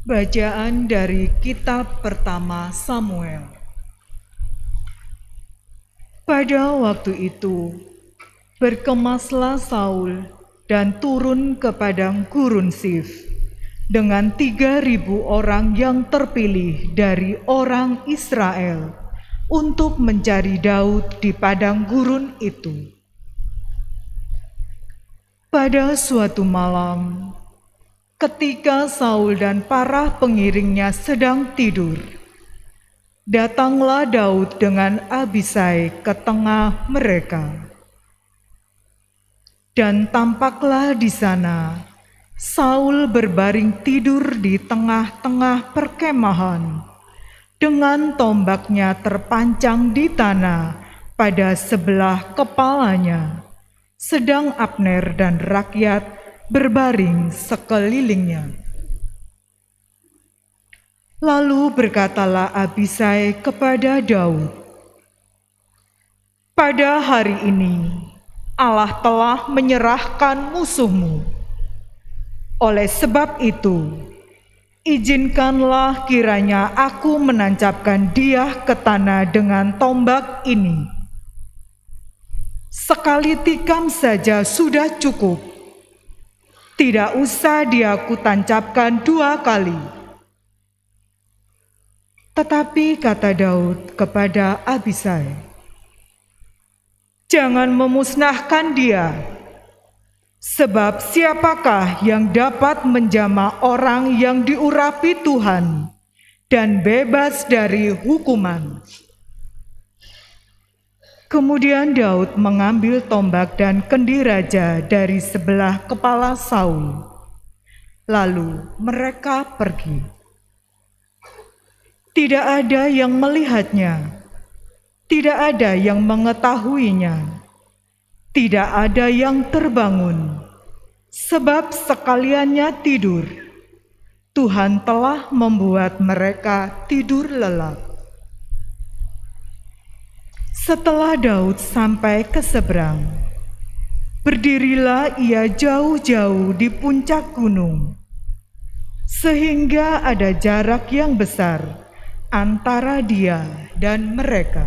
Bacaan dari kitab pertama Samuel. Pada waktu itu, berkemaslah Saul dan turun ke padang gurun Sif dengan 3.000 orang yang terpilih dari orang Israel untuk mencari Daud di padang gurun itu. Pada suatu malam, ketika Saul dan para pengiringnya sedang tidur, datanglah Daud dengan Abisai ke tengah mereka. Dan tampaklah di sana Saul berbaring tidur di tengah-tengah perkemahan, dengan tombaknya terpancang di tanah pada sebelah kepalanya, sedang Abner dan rakyat berbaring sekelilingnya. Lalu berkatalah Abisai kepada Daud, "Pada hari ini Allah telah menyerahkan musuhmu. Oleh sebab itu, izinkanlah kiranya aku menancapkan dia ke tanah dengan tombak ini. Sekali tikam saja sudah cukup. Tidak usah dia kutancapkan 2 kali." Tetapi kata Daud kepada Abisai, "Jangan memusnahkan dia, sebab siapakah yang dapat menjamah orang yang diurapi Tuhan dan bebas dari hukuman?" Kemudian Daud mengambil tombak dan kendi raja dari sebelah kepala Saul. Lalu mereka pergi. Tidak ada yang melihatnya, tidak ada yang mengetahuinya, tidak ada yang terbangun, sebab sekaliannya tidur. Tuhan telah membuat mereka tidur lelap. Setelah Daud sampai ke seberang, berdirilah ia jauh-jauh di puncak gunung, sehingga ada jarak yang besar antara dia dan mereka.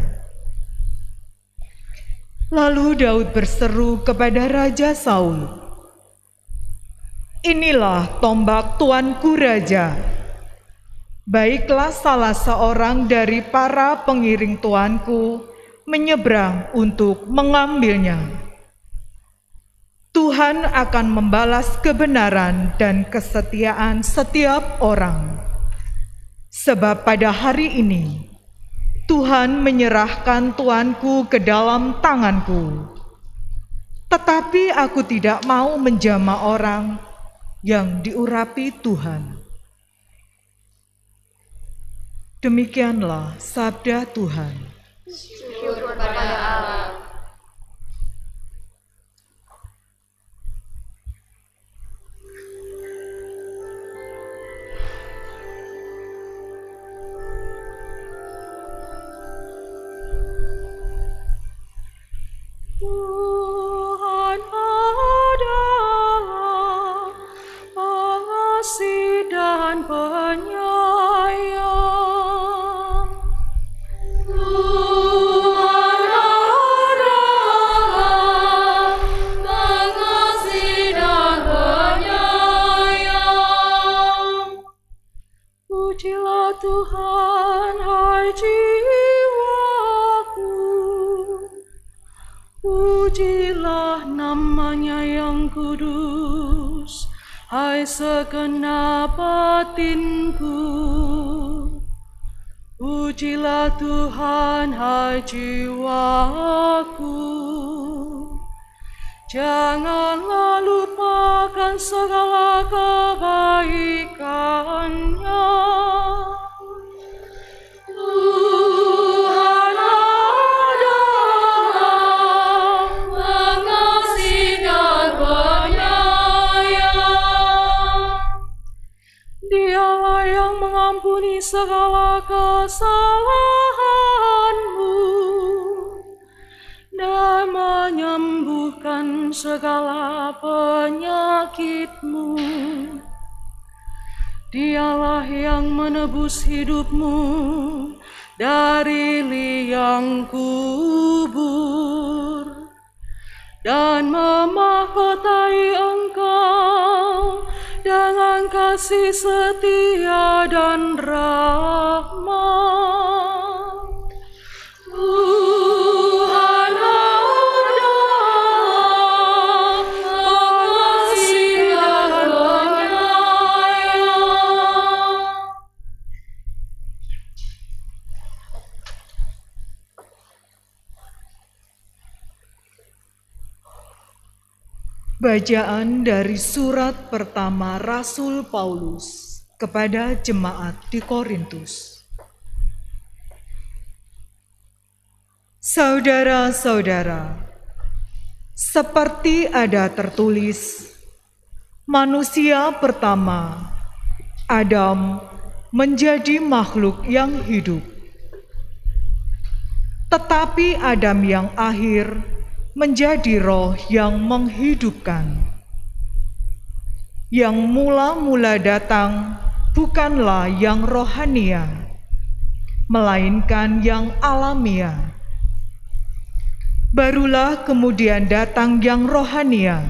Lalu Daud berseru kepada Raja Saul, "Inilah tombak tuanku raja. Baiklah salah seorang dari para pengiring tuanku menyeberang untuk mengambilnya. Tuhan akan membalas kebenaran dan kesetiaan setiap orang. Sebab pada hari ini Tuhan menyerahkan tuanku ke dalam tanganku. Tetapi aku tidak mau menjamah orang yang diurapi Tuhan." Demikianlah sabda Tuhan. Syukur pada Allah. Tuhan adalah pengasih dan penyayang. Tuhan adalah pengasih dan penyayang. Pujilah Tuhan, hai jiwaku. Pujilah namanya yang kudus, hai segenap batinku. Pujilah Tuhan, hai jiwaku. Janganlah lupakan segala kebaikannya. Tuhan adalah pengasih dan penyayang. Dialah yang mengampuni segala kesalahanmu dan menyembuhkan segala penyakitmu. Dialah yang menebus hidupmu dari liang kubur dan memahkotai engkau dengan kasih setia dan rahmat. Tuhan adalah pengasih dan penyayang. Bacaan dari surat pertama Rasul Paulus kepada jemaat di Korintus. Saudara-saudara, seperti ada tertulis, manusia pertama, Adam, menjadi makhluk yang hidup. Tetapi Adam yang akhir menjadi roh yang menghidupkan. Yang mula-mula datang bukanlah yang rohania, melainkan yang alamiah. Barulah kemudian datang yang rohania.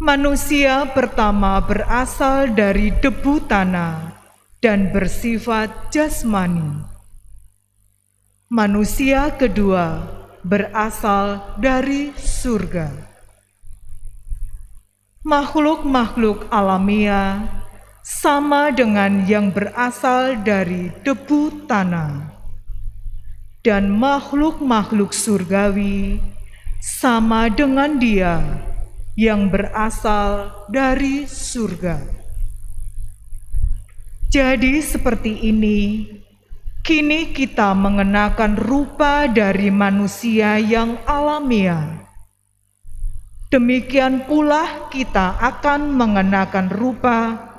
Manusia pertama berasal dari debu tanah dan bersifat jasmani. Manusia kedua berasal dari surga. Makhluk-makhluk alamiah sama dengan yang berasal dari debu tanah, dan makhluk-makhluk surgawi sama dengan Dia yang berasal dari surga. Jadi seperti ini, kini kita mengenakan rupa dari manusia yang alamiah. Demikian pula kita akan mengenakan rupa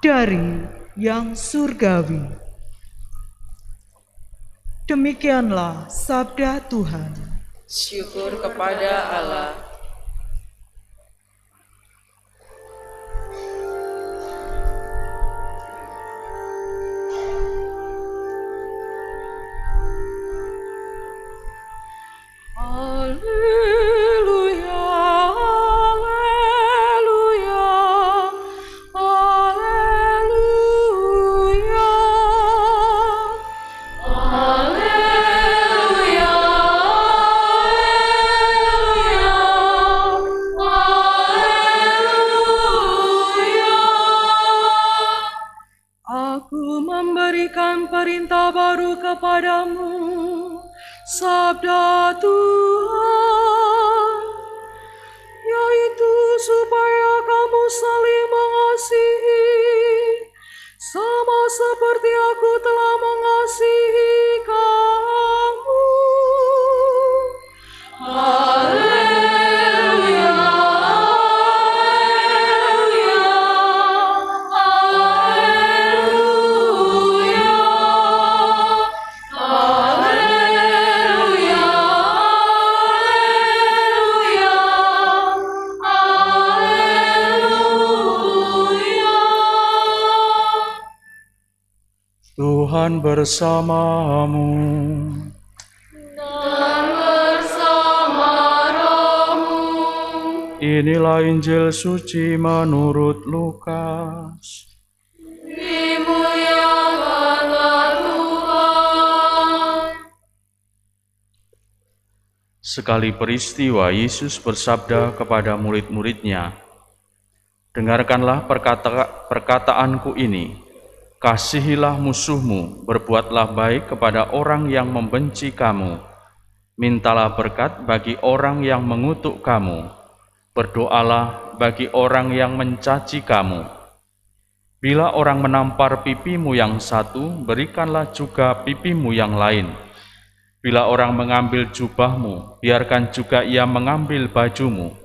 dari yang surgawi. Demikianlah sabda Tuhan. Syukur kepada Allah. Haleluya, haleluya, haleluya. Haleluya, haleluya, Aku memberikan perintah baru kepadamu, sabda Tuhan, yaitu supaya kamu saling mengasihi, sama seperti aku telah mengasihi kamu. haleluya, haleluya, haleluya, haleluya. Tuhan bersamamu. Dan bersama rohmu. Inilah Injil suci menurut Lukas. Dimuliakanlah Tuhan. Sekali peristiwa Yesus bersabda kepada murid-muridnya, "Dengarkanlah perkataanku ini, kasihilah musuhmu, berbuatlah baik kepada orang yang membenci kamu, mintalah berkat bagi orang yang mengutuk kamu, berdoalah bagi orang yang mencaci kamu. Bila orang menampar pipimu yang satu, berikanlah juga pipimu yang lain. Bila orang mengambil jubahmu, biarkan juga ia mengambil bajumu.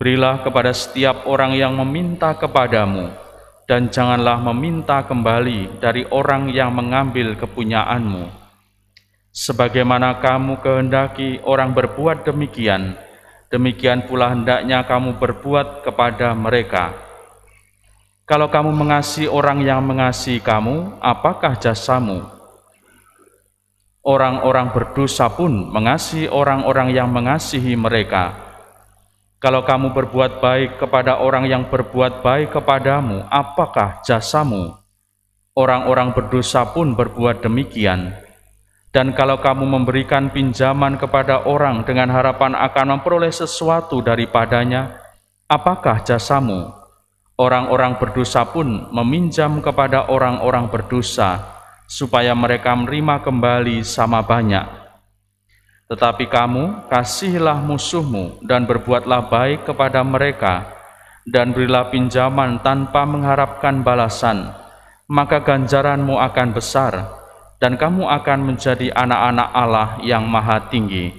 Berilah kepada setiap orang yang meminta kepadamu, dan janganlah meminta kembali dari orang yang mengambil kepunyaanmu. Sebagaimana kamu kehendaki orang berbuat demikian, demikian pula hendaknya kamu berbuat kepada mereka. Kalau kamu mengasihi orang yang mengasihi kamu, apakah jasamu? Orang-orang berdosa pun mengasihi orang-orang yang mengasihi mereka. Kalau kamu berbuat baik kepada orang yang berbuat baik kepadamu, apakah jasamu? Orang-orang berdosa pun berbuat demikian. Dan kalau kamu memberikan pinjaman kepada orang dengan harapan akan memperoleh sesuatu daripadanya, apakah jasamu? Orang-orang berdosa pun meminjam kepada orang-orang berdosa, supaya mereka menerima kembali sama banyak. Tetapi kamu, kasihilah musuhmu dan berbuatlah baik kepada mereka, dan berilah pinjaman tanpa mengharapkan balasan, maka ganjaranmu akan besar, dan kamu akan menjadi anak-anak Allah yang Maha Tinggi.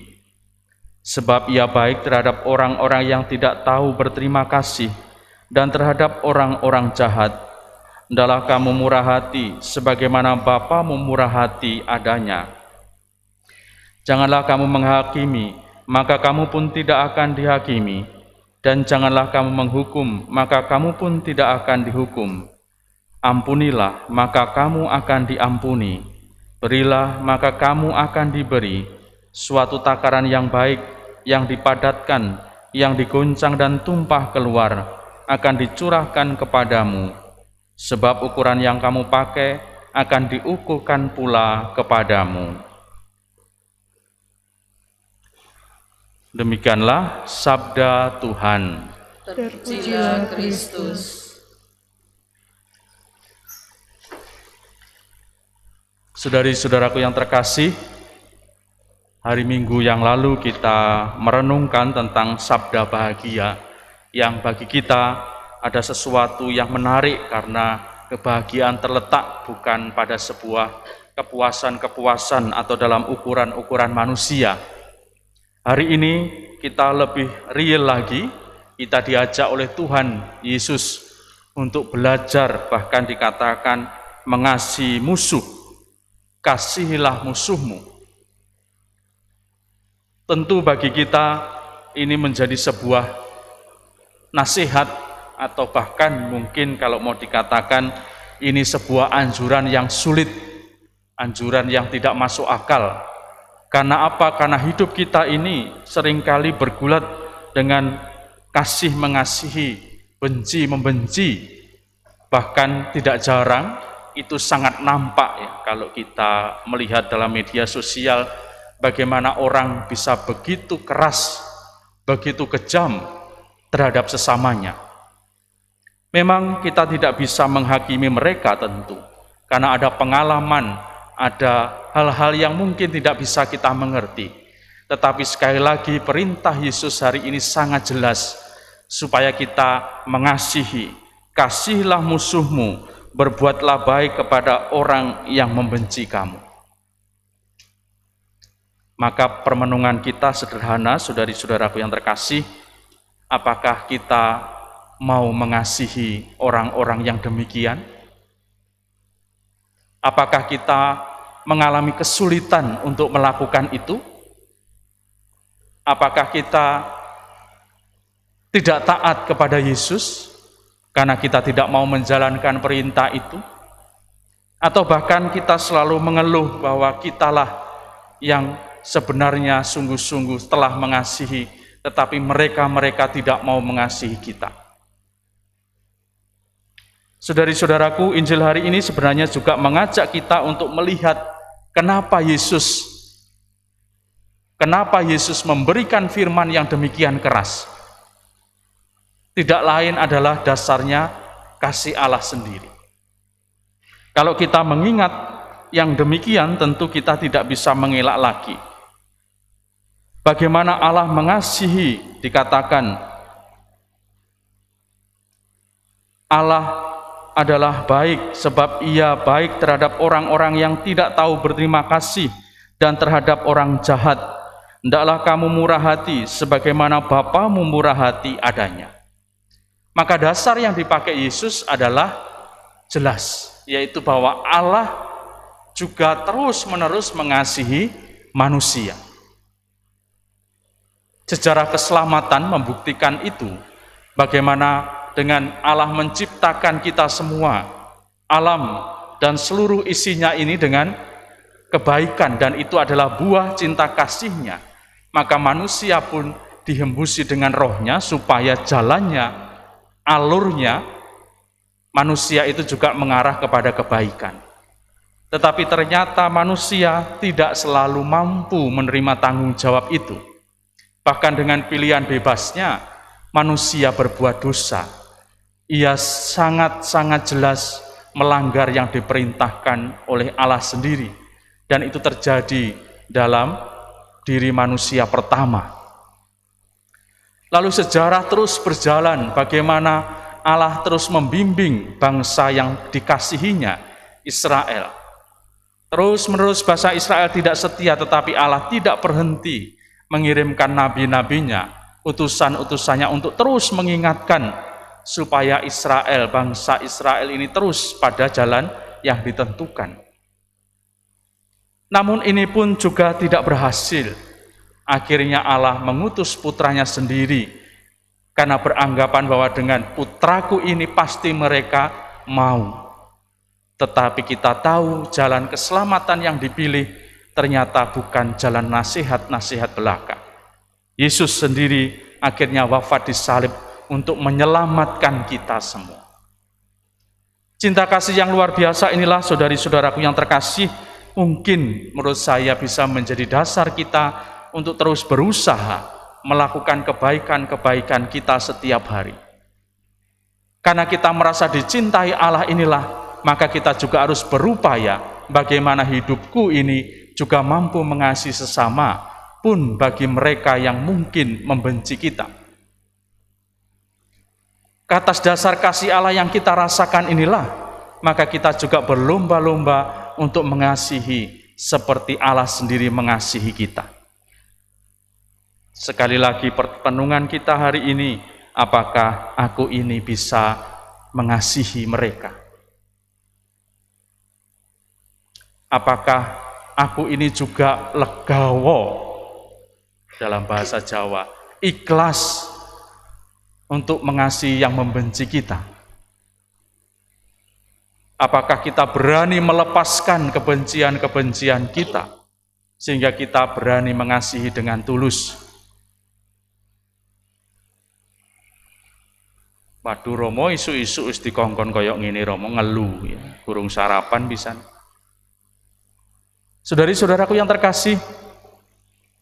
Sebab Ia baik terhadap orang-orang yang tidak tahu berterima kasih, dan terhadap orang-orang jahat. Hendaklah kamu murah hati, sebagaimana Bapamu murah hati adanya. Janganlah kamu menghakimi, maka kamu pun tidak akan dihakimi. Dan janganlah kamu menghukum, maka kamu pun tidak akan dihukum. Ampunilah, maka kamu akan diampuni. Berilah, maka kamu akan diberi. Suatu takaran yang baik, yang dipadatkan, yang digoncang dan tumpah keluar, akan dicurahkan kepadamu. Sebab ukuran yang kamu pakai akan diukurkan pula kepadamu. Demikianlah sabda Tuhan. Terpujilah Kristus. Saudari-saudaraku yang terkasih, hari Minggu yang lalu kita merenungkan tentang sabda bahagia, yang bagi kita ada sesuatu yang menarik karena kebahagiaan terletak bukan pada sebuah kepuasan-kepuasan atau dalam ukuran-ukuran manusia. Hari ini kita lebih real lagi, kita diajak oleh Tuhan Yesus untuk belajar, bahkan dikatakan mengasihi musuh. Kasihilah musuhmu. Tentu bagi kita ini menjadi sebuah nasihat, atau bahkan mungkin kalau mau dikatakan ini sebuah anjuran yang sulit, anjuran yang tidak masuk akal. Karena apa? Karena hidup kita ini seringkali bergulat dengan kasih mengasihi, benci membenci. Bahkan tidak jarang itu sangat nampak ya, kalau kita melihat dalam media sosial bagaimana orang bisa begitu keras, begitu kejam terhadap sesamanya. Memang kita tidak bisa menghakimi mereka tentu, karena ada pengalaman, ada hal-hal yang mungkin tidak bisa kita mengerti. Tetapi sekali lagi perintah Yesus hari ini sangat jelas, supaya kita mengasihi. Kasihilah musuhmu, berbuatlah baik kepada orang yang membenci kamu. Maka permenungan kita sederhana, saudari-saudaraku yang terkasih, apakah kita mau mengasihi orang-orang yang demikian? Apakah kita mengalami kesulitan untuk melakukan itu? Apakah kita tidak taat kepada Yesus karena kita tidak mau menjalankan perintah itu? Atau bahkan kita selalu mengeluh bahwa kitalah yang sebenarnya sungguh-sungguh telah mengasihi, tetapi mereka tidak mau mengasihi kita. Saudari-saudaraku, Injil hari ini sebenarnya juga mengajak kita untuk melihat kenapa Yesus memberikan firman yang demikian keras. Tidak lain adalah dasarnya kasih Allah sendiri. Kalau kita mengingat yang demikian, tentu kita tidak bisa mengelak lagi. Bagaimana Allah mengasihi, dikatakan Allah adalah baik, sebab Ia baik terhadap orang-orang yang tidak tahu berterima kasih dan terhadap orang jahat. Hendaklah kamu murah hati, sebagaimana Bapamu murah hati adanya. Maka dasar yang dipakai Yesus adalah jelas, yaitu bahwa Allah juga terus-menerus mengasihi manusia. Sejarah keselamatan membuktikan itu, bagaimana dengan Allah menciptakan kita semua, alam dan seluruh isinya ini dengan kebaikan, dan itu adalah buah cinta kasih-Nya, maka manusia pun dihembusi dengan roh-Nya supaya jalannya, alurnya, manusia itu juga mengarah kepada kebaikan. Tetapi ternyata manusia tidak selalu mampu menerima tanggung jawab itu. Bahkan dengan pilihan bebasnya, manusia berbuat dosa. Ia sangat-sangat jelas melanggar yang diperintahkan oleh Allah sendiri. Dan itu terjadi dalam diri manusia pertama. Lalu sejarah terus berjalan, bagaimana Allah terus membimbing bangsa yang dikasihinya, Israel. Terus-menerus bangsa Israel tidak setia, tetapi Allah tidak berhenti mengirimkan nabi-nabinya, utusan-utusannya untuk terus mengingatkan supaya Israel, bangsa Israel ini terus pada jalan yang ditentukan. Namun ini pun juga tidak berhasil. Akhirnya Allah mengutus putranya sendiri, karena beranggapan bahwa dengan putraku ini pasti mereka mau. Tetapi kita tahu jalan keselamatan yang dipilih ternyata bukan jalan nasihat-nasihat belaka. Yesus sendiri akhirnya wafat di salib untuk menyelamatkan kita semua. Cinta kasih yang luar biasa inilah, saudari-saudaraku yang terkasih, mungkin menurut saya bisa menjadi dasar kita untuk terus berusaha melakukan kebaikan-kebaikan kita setiap hari. Karena kita merasa dicintai Allah inilah, maka kita juga harus berupaya bagaimana hidupku ini juga mampu mengasihi sesama, pun bagi mereka yang mungkin membenci kita. Atas dasar kasih Allah yang kita rasakan inilah, maka kita juga berlomba-lomba untuk mengasihi seperti Allah sendiri mengasihi kita. Sekali lagi pertenungan kita hari ini, apakah aku ini bisa mengasihi mereka? Apakah aku ini juga legawo, dalam bahasa Jawa, ikhlas untuk mengasihi yang membenci kita? Apakah kita berani melepaskan kebencian-kebencian kita, sehingga kita berani mengasihi dengan tulus? Waduh Romo, isu-isu wis dikongkon koyok ngene Romo, ngeluh ya, kurung sarapan pisan. Saudari-saudaraku yang terkasih,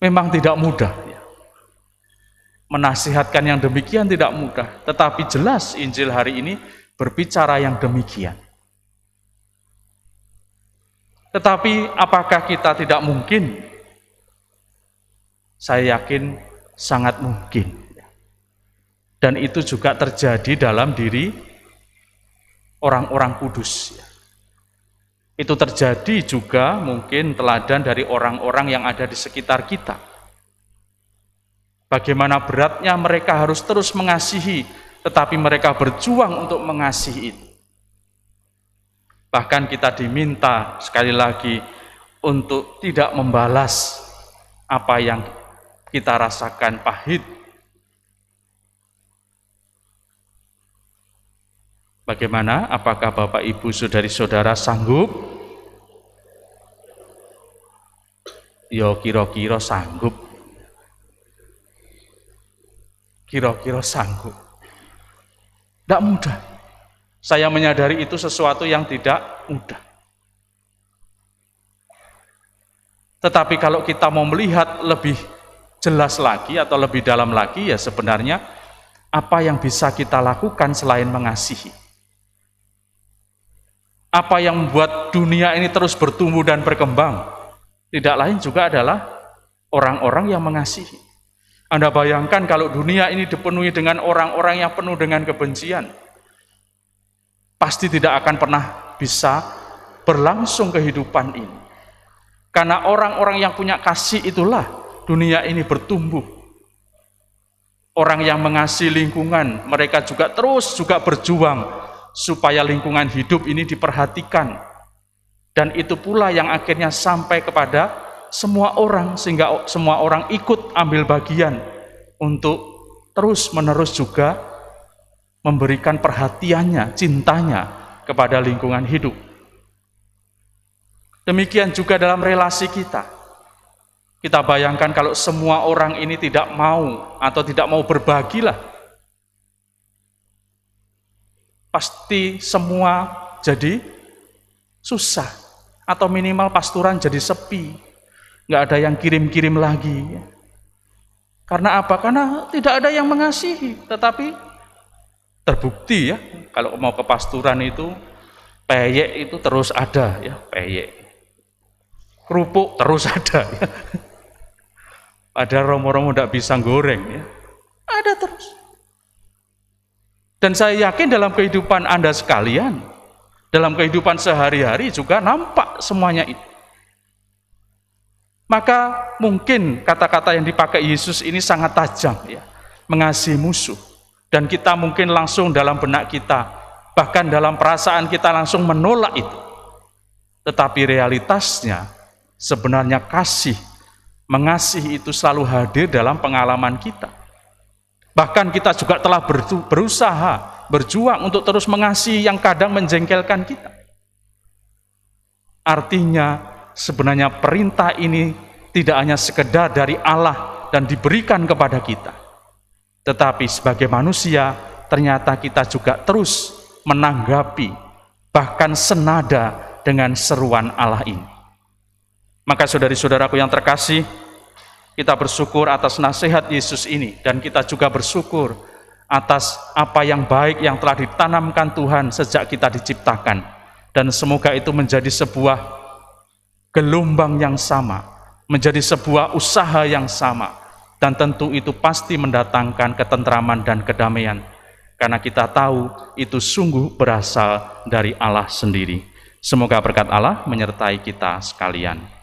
memang tidak mudah ya. Menasihatkan yang demikian tidak mudah, tetapi jelas Injil hari ini berbicara yang demikian. Tetapi apakah kita tidak mungkin? Saya yakin sangat mungkin. Dan itu juga terjadi dalam diri orang-orang kudus. Itu terjadi juga mungkin teladan dari orang-orang yang ada di sekitar kita. Bagaimana beratnya mereka harus terus mengasihi, tetapi mereka berjuang untuk mengasihi itu. Bahkan kita diminta sekali lagi untuk tidak membalas apa yang kita rasakan pahit. Bagaimana? Apakah Bapak, Ibu, saudari-saudara sanggup? Yo kira-kira sanggup. Kira-kira sanggup. Tidak mudah. Saya menyadari itu sesuatu yang tidak mudah. Tetapi kalau kita mau melihat lebih jelas lagi atau lebih dalam lagi, ya sebenarnya apa yang bisa kita lakukan selain mengasihi? Apa yang membuat dunia ini terus bertumbuh dan berkembang? Tidak lain juga adalah orang-orang yang mengasihi. Anda bayangkan kalau dunia ini dipenuhi dengan orang-orang yang penuh dengan kebencian, pasti tidak akan pernah bisa berlangsung kehidupan ini. Karena orang-orang yang punya kasih itulah dunia ini bertumbuh. Orang yang mengasihi lingkungan, mereka juga terus berjuang supaya lingkungan hidup ini diperhatikan. Dan itu pula yang akhirnya sampai kepada semua orang, sehingga semua orang ikut ambil bagian untuk terus-menerus juga memberikan perhatiannya, cintanya kepada lingkungan hidup. Demikian juga dalam relasi kita. Kita bayangkan kalau semua orang ini tidak mau atau tidak mau berbagilah, pasti semua jadi susah, atau minimal pasturan jadi sepi, nggak ada yang kirim-kirim lagi. Karena apa? Karena tidak ada yang mengasihi. Tetapi terbukti ya, kalau mau ke pasturan itu, peyek itu terus ada ya, peyek. Kerupuk terus ada ya. Padahal romo-romo tidak bisa goreng ya. Ada terus. Dan saya yakin dalam kehidupan Anda sekalian, dalam kehidupan sehari-hari juga nampak semuanya itu. Maka mungkin kata-kata yang dipakai Yesus ini sangat tajam ya, mengasihi musuh. Dan kita mungkin langsung dalam benak kita, bahkan dalam perasaan kita langsung menolak itu. Tetapi realitasnya sebenarnya mengasihi itu selalu hadir dalam pengalaman kita. Bahkan kita juga telah berusaha, berjuang untuk terus mengasihi yang kadang menjengkelkan kita. Artinya sebenarnya perintah ini tidak hanya sekedar dari Allah dan diberikan kepada kita. Tetapi sebagai manusia ternyata kita juga terus menanggapi, bahkan senada dengan seruan Allah ini. Maka saudari-saudaraku yang terkasih, kita bersyukur atas nasihat Yesus ini, dan kita juga bersyukur atas apa yang baik yang telah ditanamkan Tuhan sejak kita diciptakan. Dan semoga itu menjadi sebuah gelombang yang sama, menjadi sebuah usaha yang sama, dan tentu itu pasti mendatangkan ketentraman dan kedamaian, karena kita tahu itu sungguh berasal dari Allah sendiri. Semoga berkat Allah menyertai kita sekalian.